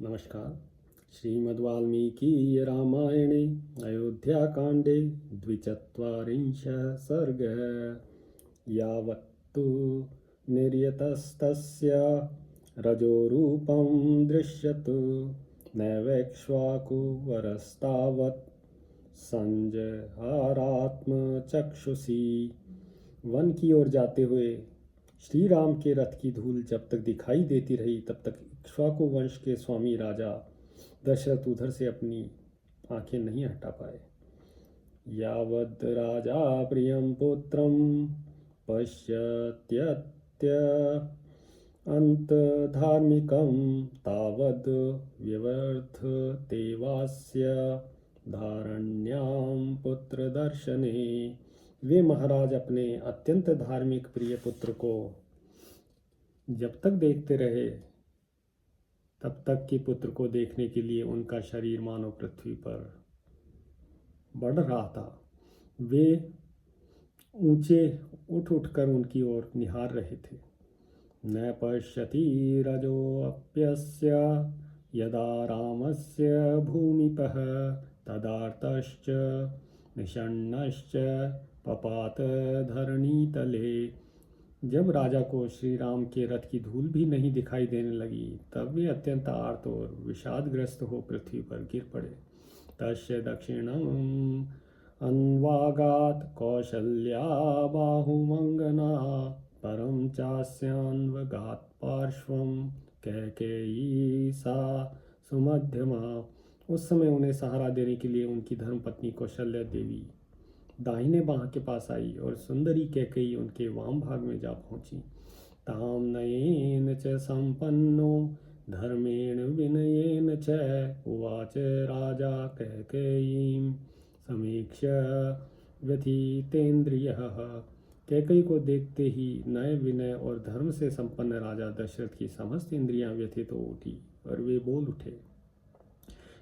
नमस्कार। श्रीमद्वाल्मीकि रामायणे अयोध्याकाण्डे द्विचत्वारिंशः सर्गः। यावत्तु निर्यतस्तस्य रजोरूपं दृश्यते नैवेक्ष्वाकुवरस्तावत् संजहारात्मचक्षुषी। वन की ओर जाते हुए श्री राम के रथ की धूल जब तक दिखाई देती रही तब तक इक्ष्वाकु वंश के स्वामी राजा दशरथ उधर से अपनी आंखें नहीं हटा पाए। यावद् राजा प्रियं पुत्रं पश्यत्यत्य अंतधार्मिकं तावद् व्यवर्धते वास्य धारण्यां पुत्र दर्शने। वे महाराज अपने अत्यंत धार्मिक प्रिय पुत्र को जब तक देखते रहे तब तक कि पुत्र को देखने के लिए उनका शरीर मानो पृथ्वी पर बढ़ रहा था। वे ऊंचे उठ उठकर उनकी ओर निहार रहे थे। न पश्यति रजोऽप्यस्य यदा रामस्य भूमिपः तदार्तश्च निषण्णश्च पपात धरणीतले। जब राजा को श्री राम के रथ की धूल भी नहीं दिखाई देने लगी तब वे अत्यंत आर्त और विषादग्रस्त हो पृथ्वी पर गिर पड़े। तस्य दक्षिणम् अन्वागात् कौशल्या बाहुमंगना परम चास्यान्वगात् पार्श्वं कैकेयी सा सुमध्यमा। उस समय उन्हें सहारा देने के लिए उनकी धर्मपत्नी कौशल्या देवी दाहिने बाह के पास आई और सुंदरी कैकेयी उनके वाम भाग में जा पहुंची। ताम नयेन च संपन्नो धर्मेण विनयेन च उवाच राजा कैकेयीं समीक्ष्य व्यथितेन्द्रियः। कैकेयी को देखते ही नए विनय और धर्म से संपन्न राजा दशरथ की समस्त इंद्रियां व्यथित हो उठी और वे बोल उठे।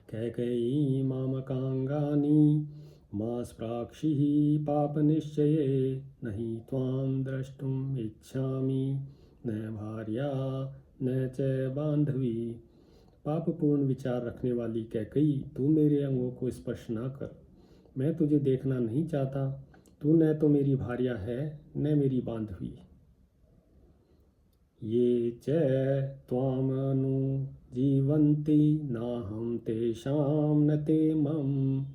कैकेयी मामकांगानि मास्प्राक्षिः पापनिश्चये नहि त्वां द्रष्टुम् इच्छामि न भार्या न च बांधवी। पापपूर्ण विचार रखने वाली कैकेयी, तू मेरे अंगों को स्पर्श न कर। मैं तुझे देखना नहीं चाहता। तू न तो मेरी भार्या है न मेरी बांधवी। ये च त्वामनु जीवन्ति नाहं तेषां न ते मम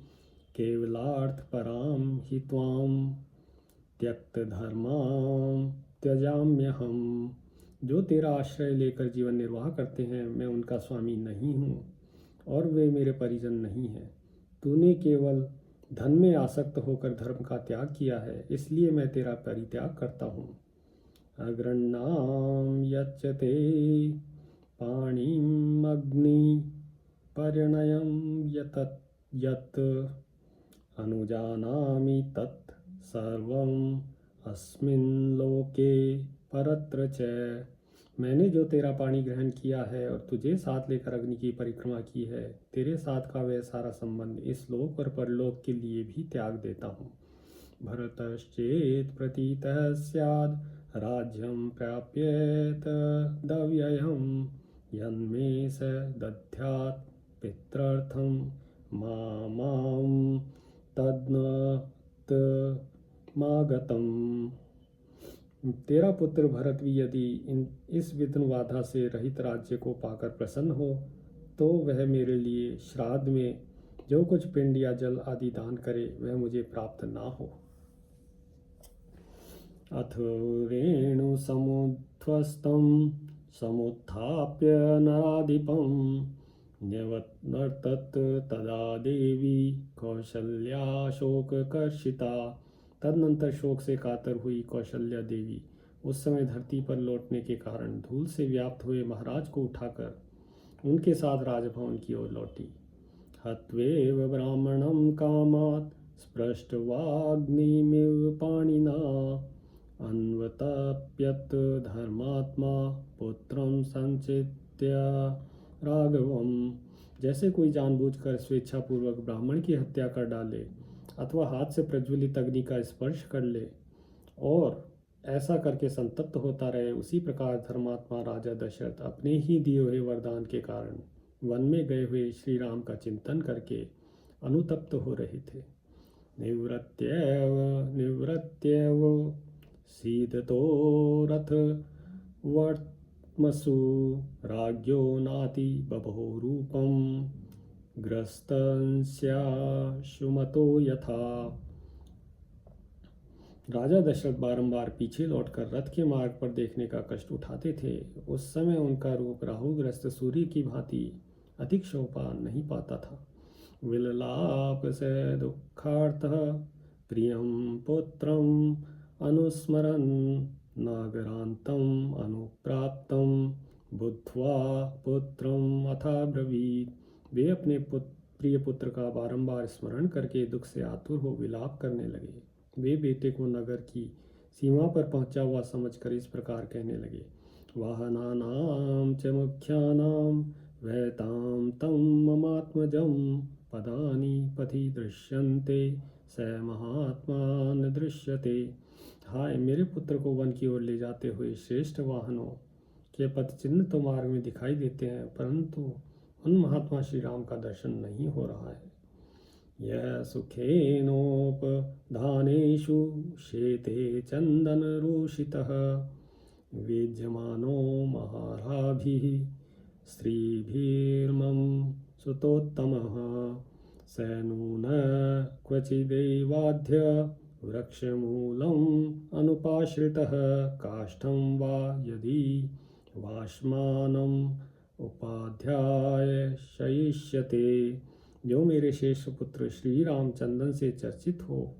केवलार्थ पराम हि त्वां त्यक्त धर्मां त्यजाम्यहम्। जो तेरा आश्रय लेकर जीवन निर्वाह करते हैं मैं उनका स्वामी नहीं हूँ और वे मेरे परिजन नहीं हैं। तूने केवल धन में आसक्त होकर धर्म का त्याग किया है, इसलिए मैं तेरा परित्याग करता हूँ। अग्रण्णां यच्चते पाणिम् अग्नि परिणयं यत् अनुजानामि तत् सर्वम् अस्मिन् लोके परत्र च। मैंने जो तेरा पानी ग्रहण किया है और तुझे साथ लेकर अग्नि की परिक्रमा की है, तेरे साथ का वह सारा संबंध इस लोक और परलोक के लिए भी त्याग देता हूँ। भरतश्चेत् प्रतीतः स्याद् राज्यं प्राप्येत दव्ययम् यन्मे स दद्यात् पितृर्थं मां तद्मागतम्। तेरा पुत्र भरत भी यदि इस विघ्न बाधा से रहित राज्य को पाकर प्रसन्न हो तो वह मेरे लिए श्राद्ध में जो कुछ पिंड या जल आदि दान करे वह मुझे प्राप्त ना हो। अथ रेणु समुध्वस्तं समुत्थाप्य नराधिपम् न्यवर्तत तदा देवी कौशल्या शोककर्षिता। तदनंतर शोक से कातर हुई कौशल्या देवी उस समय धरती पर लौटने के कारण धूल से व्याप्त हुए महाराज को उठाकर उनके साथ राजभवन की ओर लौटी। हत्वेव ब्राह्मणं कामात् स्पृष्टवाग्निमिव पाणिना अन्वतप्यत धर्मात्मा पुत्रं संचित्य राघवम। जैसे कोई जानबूझकर स्वेच्छापूर्वक ब्राह्मण की हत्या कर डाले अथवा हाथ से प्रज्वलित अग्नि का स्पर्श कर ले और ऐसा करके संतप्त होता रहे, उसी प्रकार धर्मात्मा राजा दशरथ अपने ही दिए हुए वरदान के कारण वन में गए हुए श्री राम का चिंतन करके अनुतप्त हो रहे थे। निवृत्त्यैव सीदतो रथ वर्त्मसु राज्ञो नाति बभो रूपं ग्रस्तस्याशुमतो यथा। राजा दशरथ बारंबार पीछे लौटकर रथ के मार्ग पर देखने का कष्ट उठाते थे। उस समय उनका रूप राहुग्रस्त सूर्य की भांति अधिक शोभा नहीं पाता था। विललाप से दुखार्तः प्रियं पुत्रम अनुस्मरन् नागरांतम अनुप्राप्तम बुद्ध्वा पुत्रम अथाब्रवीत्। वे अपने प्रिय पुत्र का बारंबार स्मरण करके दुख से आतुर हो विलाप करने लगे। वे बेटे को नगर की सीमा पर पहुंचा हुआ समझकर इस प्रकार कहने लगे। वाहनानां च मुख्यानां वैतां तं ममात्मजं पदानि पथि दृश्यन्ते स महात्मा न दृश्यते। हाय, मेरे पुत्र को वन की ओर ले जाते हुए श्रेष्ठ वाहनों के पथ चिन्ह तो मार्ग में दिखाई देते हैं, परंतु उन महात्मा श्री राम का दर्शन नहीं हो रहा है। यः सुखेनोपधानेषु शेते चन्दनरोषितः वेज्यमानो महाराभिः स्त्रीभिर्मम सुतोत्तमः स नून क्वचिदैवाध्य वृक्षमूलम् अनुपाश्रितः काष्ठं वा यदि वाष्मानम् उपाध्याय शयिष्यते। जो मेरे श्रेष्ठ पुत्र श्री राम चंदन से चर्चित हो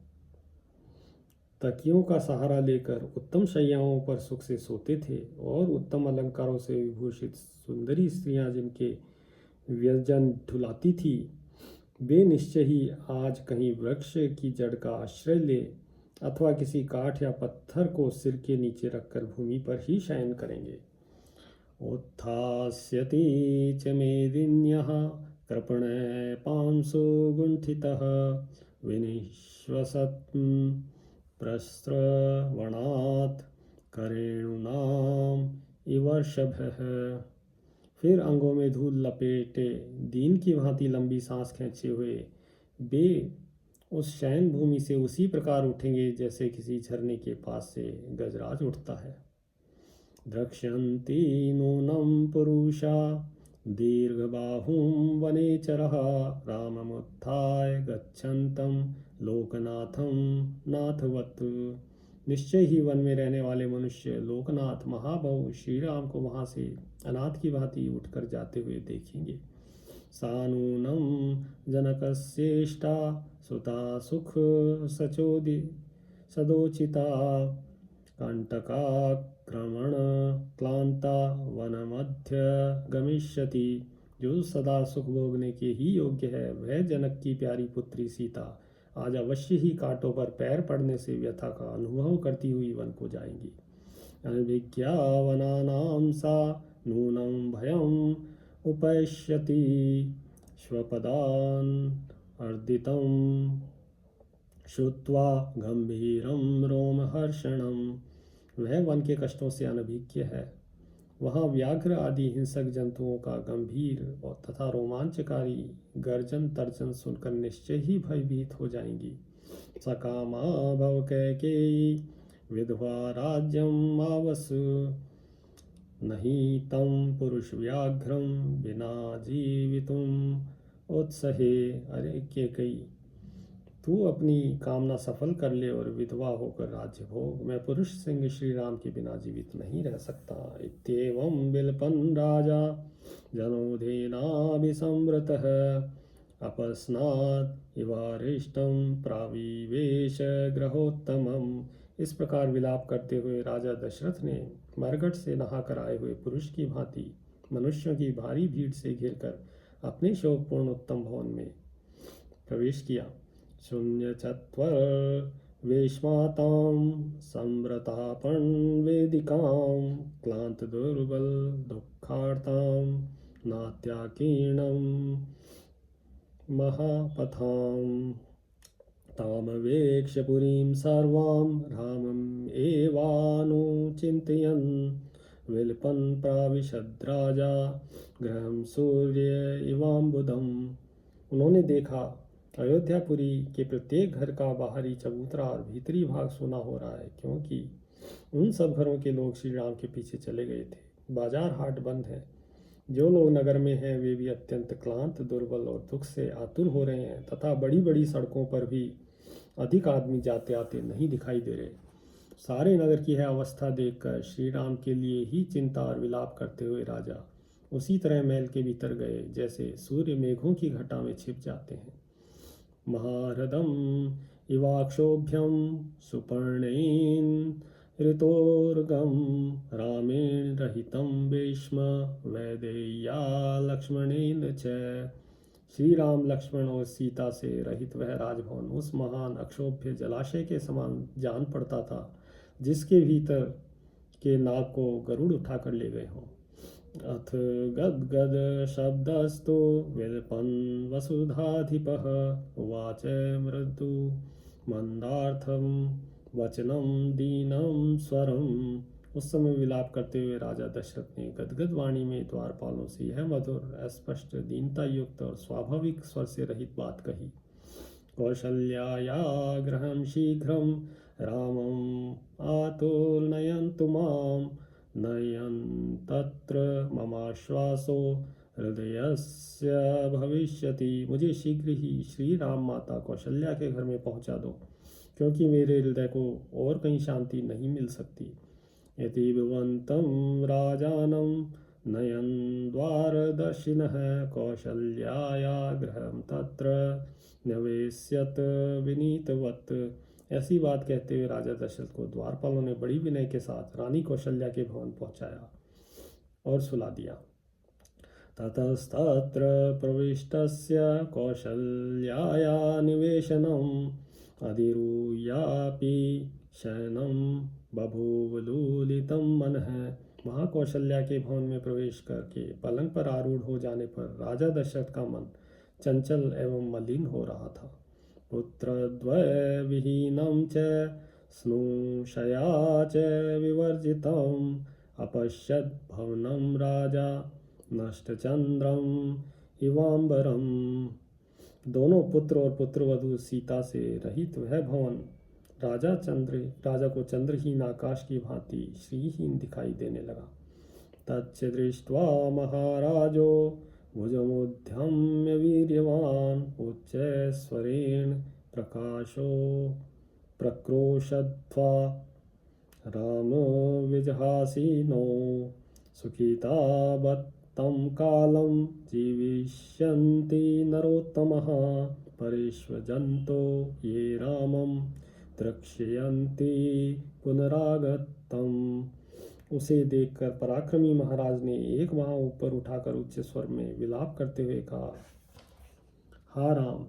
तकियों का सहारा लेकर उत्तम शैयाओं पर सुख से सोते थे और उत्तम अलंकारों से विभूषित सुंदरी स्त्रियां जिनके व्यंजन ढुलाती थी, वे निश्चय ही आज कहीं वृक्ष की जड़ का आश्रय ले अथवा किसी काठ या पत्थर को सिर के नीचे रखकर भूमि पर ही शयन करेंगे। उत्थास्यति च मेदिन्यः कृपणे पांसु गुंठितः विनिश्वसत् प्रस्रवणात् करेणुनाम इवर्षभः। फिर अंगों में धूल लपेटे दीन की भांति लंबी सांस खींचे हुए वे उस शयन भूमि से उसी प्रकार उठेंगे जैसे किसी झरने के पास से गजराज उठता है। द्रक्ष्यन्ति नूनं पुरुषा दीर्घबाहुं वनेचरः राममुत्थाय गच्छन्तं लोकनाथं नाथवत्। निश्चय ही वन में रहने वाले मनुष्य लोकनाथ महाबाहु श्री राम को वहां से अनाथ की भांति उठकर जाते हुए देखेंगे। सानूनं जनकस्येष्टा सुता सुख सचोदि सदोचिता कंटकाक्रमण क्लांता वनमध्य गमिष्यति। जो सदा सुख भोगने के ही योग्य है वह जनक की प्यारी पुत्री सीता आज अवश्य ही कांटों पर पैर पड़ने से व्यथा का अनुभव करती हुई वन को जाएंगी। अनभिज्ञा वनानां सा नूनं भयम् उपैष्यति स्वपदान् अर्दितं श्रुत्वा गंभीरं रोमहर्षणम्। वह वन के कष्टों से अनभिज्ञ है। वहाँ व्याघ्र आदि हिंसक जंतुओं का गंभीर और तथा रोमांचकारी गर्जन तर्जन सुनकर निश्चय ही भयभीत हो जाएंगी। सकामा भव कैकेयी विधवा राज्यम आवसु नहीं तम पुरुष व्याघ्रम बिना जीवितुम उत्सहे। अरे कैकेयी, तू अपनी कामना सफल कर ले और विधवा होकर राज्य भोग। मैं पुरुष सिंह श्री राम के बिना जीवित नहीं रह सकता। इत्येवं विलपन् राजा जनोधेनाभिसंवृतः अपस्नात् इवारिष्टं प्राविवेश गृहोत्तमम्। इस प्रकार विलाप करते हुए राजा दशरथ ने मरघट से नहाकर आए हुए पुरुष की भांति मनुष्यों की भारी भीड़ से घिरकर अपने शोकपूर्ण उत्तम भवन में प्रवेश किया। शून्य चत्वर वेश्मातां संव्रतापण वेदिकां क्लांत दुर्बल दुखार्तां नात्याकीर्णं महापथां तामवेक्ष्य पुरीं सर्वां रामम् एवानुचिन्तयन् विलपन् प्राविशद्राजा गृहं सूर्य इवाम्बुदम्। उन्होंने देखा अयोध्यापुरी के प्रत्येक घर का बाहरी चबूतरा और भीतरी भाग सोना हो रहा है, क्योंकि उन सब घरों के लोग श्री राम के पीछे चले गए थे। बाजार हाट बंद है। जो लोग नगर में हैं वे भी अत्यंत क्लांत, दुर्बल और दुख से आतुर हो रहे हैं, तथा बड़ी बड़ी सड़कों पर भी अधिक आदमी जाते आते नहीं दिखाई दे रहे। सारे नगर की यह अवस्था देखकर श्री राम के लिए ही चिंता और विलाप करते हुए राजा उसी तरह महल के भीतर गए जैसे सूर्य मेघों की घटा में छिप जाते हैं। महारदम इवाक्षोभ्यम सुपर्णेन ऋतोर्गम रामेण रहितं भीष्म वैदेह्या लक्ष्मणेन च। श्री राम, लक्ष्मण और सीता से रहित वह राजभवन उस महान अक्षोभ्य जलाशय के समान जान पड़ता था जिसके भीतर के नाग को गरुड़ उठाकर ले गए हों। अथ गद्गद शब्दस्तु विल्पन् वसुधाधिपः उवाच मृदु मंदार्थम वचनम दीनम स्वरम। उस समय विलाप करते हुए राजा दशरथ ने गदगद वाणी में द्वारपालों से यह मधुर, अस्पष्ट, दीनता युक्त और स्वाभाविक स्वर से रहित बात कही। कौशल्याया गृहं शीघ्रं रामं आतुर्नयन्तु मां नयन् तत्र ममाश्वासो हृदयस्य भविष्यति। मुझे शीघ्र ही श्री राम माता कौशल्या के घर में पहुंचा दो, क्योंकि मेरे हृदय को और कहीं शांति नहीं मिल सकती। यदि भवन्तं राजानं नयन् द्वारदर्शिनः कौशल्याया गृहं तत्र निवेश्यत विनीतवत्। ऐसी बात कहते हुए राजा दशरथ को द्वारपालों ने बड़ी विनय के साथ रानी कौशल्या के भवन पहुंचाया और सुला दिया। ततस्तत्र प्रविष्टस्य कौशल्याया निवेशनम् अधिरूयापि शयनं बभूवलुलितं मनः। महाकौशल्या के भवन में प्रवेश करके पलंग पर आरूढ़ हो जाने पर राजा दशरथ का मन चंचल एवं मलिन हो रहा था। पुत्रद्वय विहीनं च स्नुषया च विवर्जितम् अपश्यद् भवनं राजा नष्टचंद्रम इवांबरम। दोनों पुत्र और पुत्रवधू सीता से रहित वह भवन राजा को चंद्रहीन आकाश की भांति श्रीहीन दिखाई देने लगा। तच्च दृष्ट्वा महाराजो भुजमुद्यम्य वीर्यवान् उच्चैस्वरेण प्रकाशो प्रक्रोशध्वा रामो विजहासीनो सुखितावत्तं कालं जीविष्यन्ति नरोत्तमः परिष्वजन्तो ये रामं द्रक्ष्यन्ति पुनरागतम्। उसे देखकर पराक्रमी महाराज ने एक बाँह ऊपर उठाकर उच्च स्वर में विलाप करते हुए कहा, हा राम,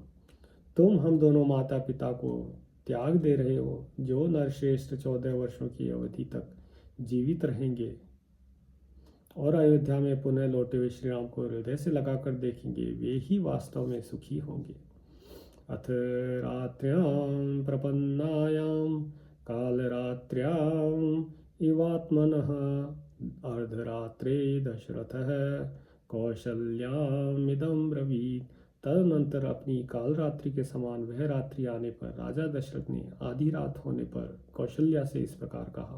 तुम हम दोनों माता पिता को त्याग दे रहे हो। जो नरश्रेष्ठ 14 वर्षों की अवधि तक जीवित रहेंगे और अयोध्या में पुनः लौटे हुए श्री राम को हृदय से लगाकर देखेंगे, वे ही वास्तव में सुखी होंगे। अथ रात्र्यां प्रपन्नायां कालरात्र्यां इवात्मनः अर्धरात्रे दशरथः कौशल्यामिदं ब्रवीत्। तदनंतर अपनी काल रात्रि के समान वह रात्रि आने पर राजा दशरथ ने आधी रात होने पर कौशल्या से इस प्रकार कहा,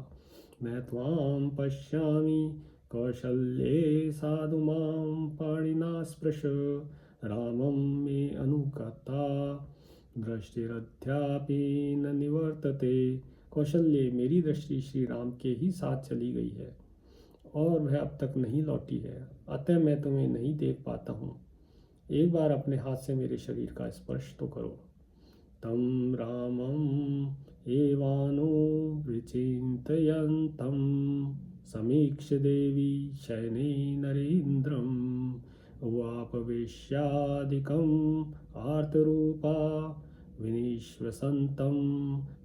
मैं त्वां पश्यामि कौशल्ये साधु मां पाणिना स्पृश रामं मे अनुगता दृष्टिरध्यापि न निवर्तते। कौशल्य, मेरी दृष्टि श्री राम के ही साथ चली गई है और वह अब तक नहीं लौटी है, अतः मैं तुम्हें नहीं देख पाता हूँ। एक बार अपने हाथ से मेरे शरीर का स्पर्श तो करो। तम रामम एवानो विचिन्तयन्तं समीक्ष देवी शयने नरेन्द्रम उवापवेश्यादिकम् आर्तरूपा विनिश्वसन्तं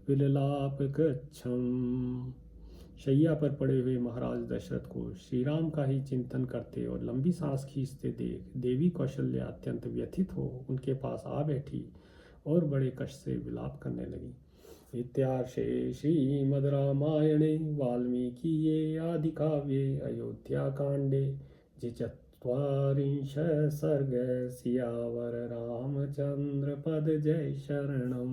विललापकृच्छम्। शैया पर पड़े हुए महाराज दशरथ को श्री राम का ही चिंतन करते और लंबी सांस खींचते देख देवी कौशल्या अत्यंत व्यथित हो उनके पास आ बैठी और बड़े कष्ट से विलाप करने लगी। इत्यार्षे श्रीमद् रामायणे वाल्मीकिये आदिकाव्ये अयोध्याकाण्डे चत्वारिंश सर्ग सियावर रामचंद्र पद जय शरणम।